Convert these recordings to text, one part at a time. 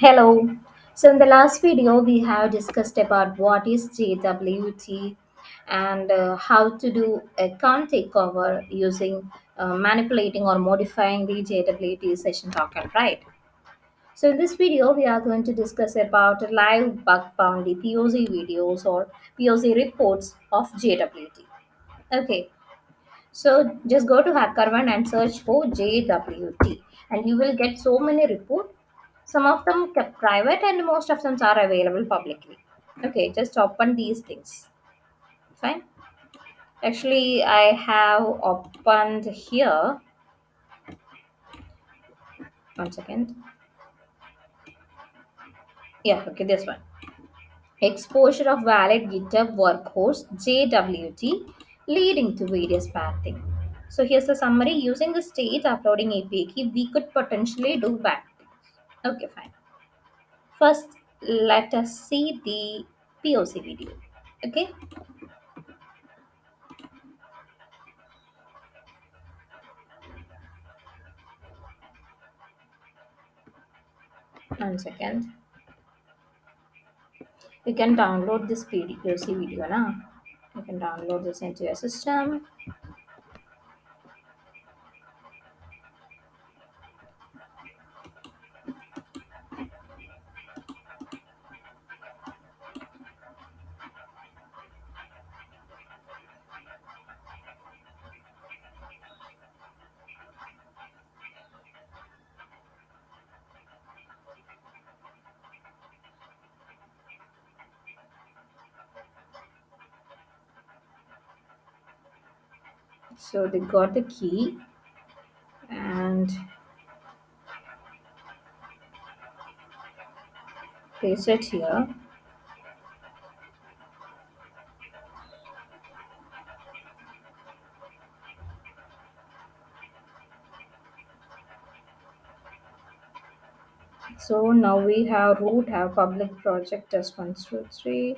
Hello. So in the last video, we have discussed about what is JWT and how to do account takeover using manipulating or modifying the JWT session token, right? So in this video, we are going to discuss about live bug bounty POC videos or POC reports of JWT. Okay, so just go to HackerOne and search for JWT, and you will get so many reports. Some of them kept private, and most of them are available publicly. Okay, just open these things. Fine. Actually, I have opened here. One second. Yeah, okay, this one. Exposure of valid GitHub workhorse JWT leading to various bad things. So here's the summary. Using the state uploading API key, we could potentially do bad things. Okay, fine. First, let us see the POC video. Okay, 1 second. You can download this POC video now. You can download this into your system. So they got the key and paste it here. So now we have root, have public project test 1 2 3.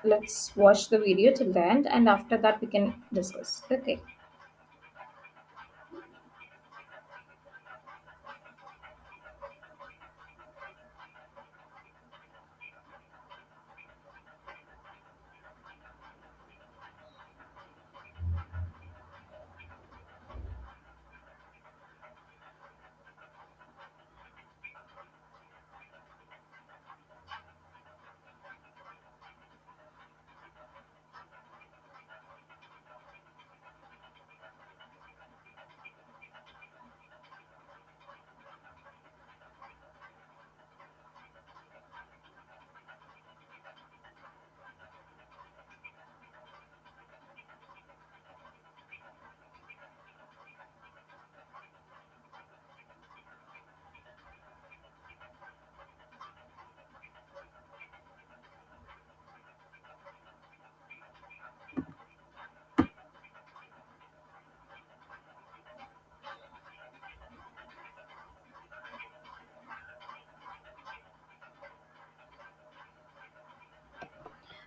Let's watch the video till the end, and after that we can discuss. Okay.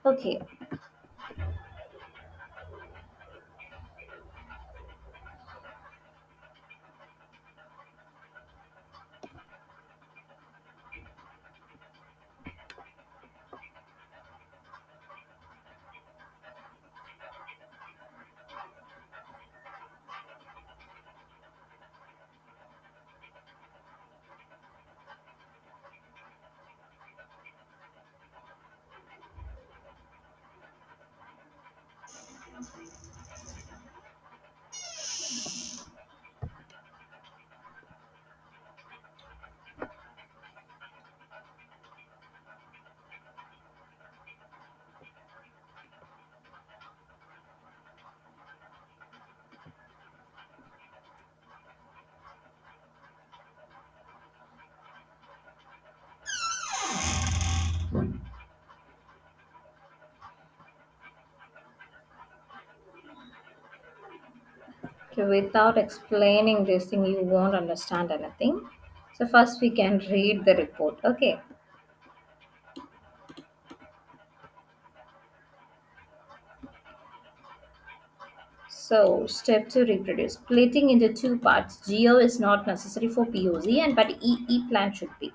Okay. Without explaining this thing, you won't understand anything. So first we can read the report. Okay. So step two, reproduce. Splitting into two parts. Geo is not necessary for POC, and but EE plan should be.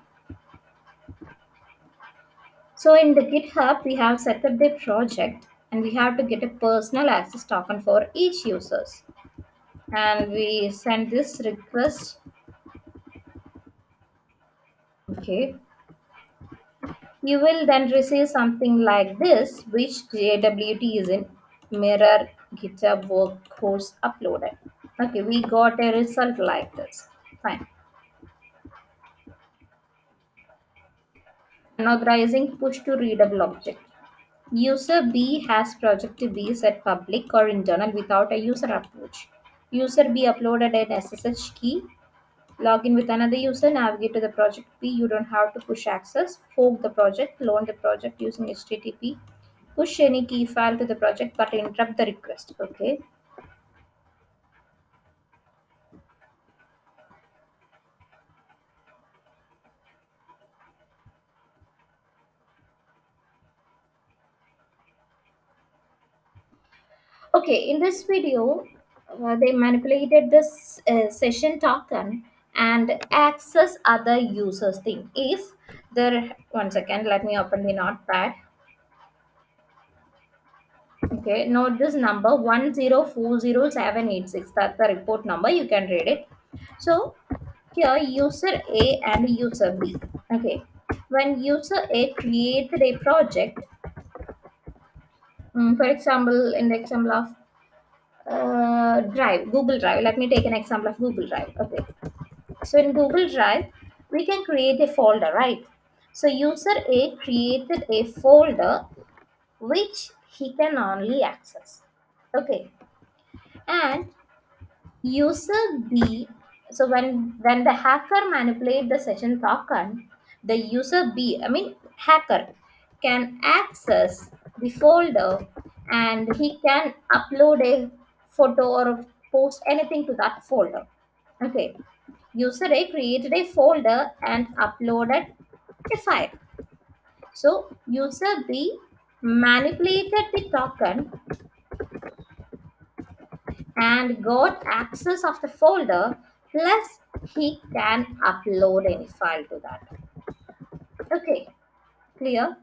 So in the GitHub, we have set up the project, and we have to get a personal access token for each users. And we send this request. Okay. You will then receive something like this, which JWT is in mirror GitHub workforce uploaded. Okay, we got a result like this. Fine. Unauthorizing push to readable object. User B has project B set public or internal without a user approach. User B uploaded an SSH key. Log in with another user, navigate to the project B. You don't have to push access. Fork the project, loan the project using HTTP. Push any key file to the project but interrupt the request. Okay. Okay, in this video, they manipulated this session token and access other users thing. If there, one second, let me open the notepad. Okay, note this number 1040786. That's the report number. You can read it. So here, user A and user B. Okay, when user A created a project, for example, in the example of Drive, Google Drive. Let me take an example of Google Drive. Okay. So in Google Drive, we can create a folder, right? So user A created a folder which he can only access. Okay. And user B, so when the hacker manipulate the session token, the user B, I mean hacker, can access the folder and he can upload a photo or post anything to that folder. Okay. User A created a folder and uploaded a file. So user B manipulated the token and got access of the folder, plus he can upload any file to that. Okay, clear?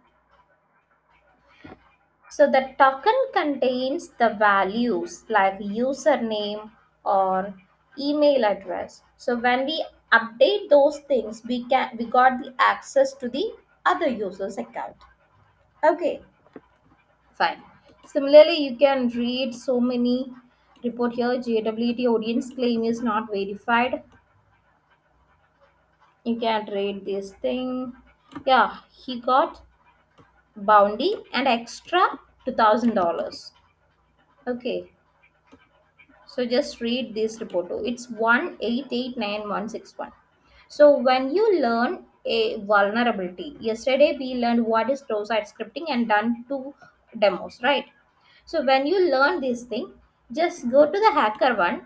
So the token contains the values like username or email address. So when we update those things, we got the access to the other user's account. Okay, fine. Similarly, you can read so many report here. JWT audience claim is not verified. You can read this thing. Yeah, he got bounty and extra $2,000. Okay, so just read this report too. It's 1889161. So when you learn a vulnerability, yesterday we learned what is cross-site scripting and done two demos, right? So when you learn this thing, just go to the hacker one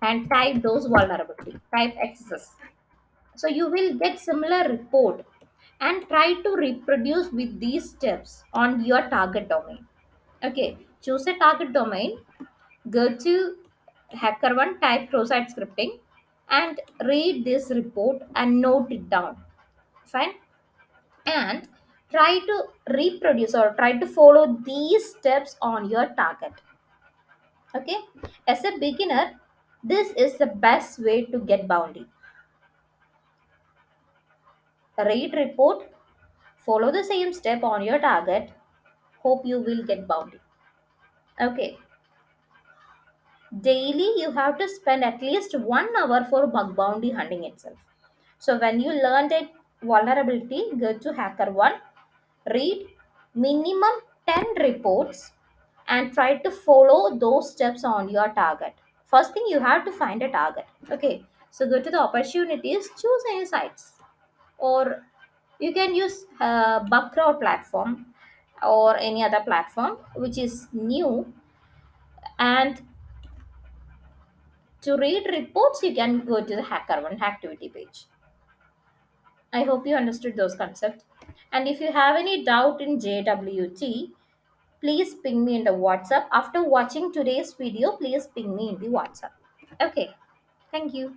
and type those vulnerability, type XSS. So you will get similar report and try to reproduce with these steps on your target domain. Okay, choose a target domain, go to HackerOne, type cross-site scripting, and read this report and note it down. Fine, and try to reproduce or try to follow these steps on your target. Okay, as a beginner, this is the best way to get bounty. Read report, follow the same step on your target. Hope you will get bounty. Okay. Daily, you have to spend at least 1 hour for bug bounty hunting itself. So when you learned a vulnerability, go to HackerOne, read minimum 10 reports and try to follow those steps on your target. First thing, you have to find a target. Okay. So go to the opportunities, choose any sites, or you can use Bugcrowd platform or any other platform which is new, and to read reports, you can go to the HackerOne activity page. I hope you understood those concepts. And if you have any doubt in JWT, please ping me in the WhatsApp. After watching today's video, please ping me in the WhatsApp. Okay, thank you.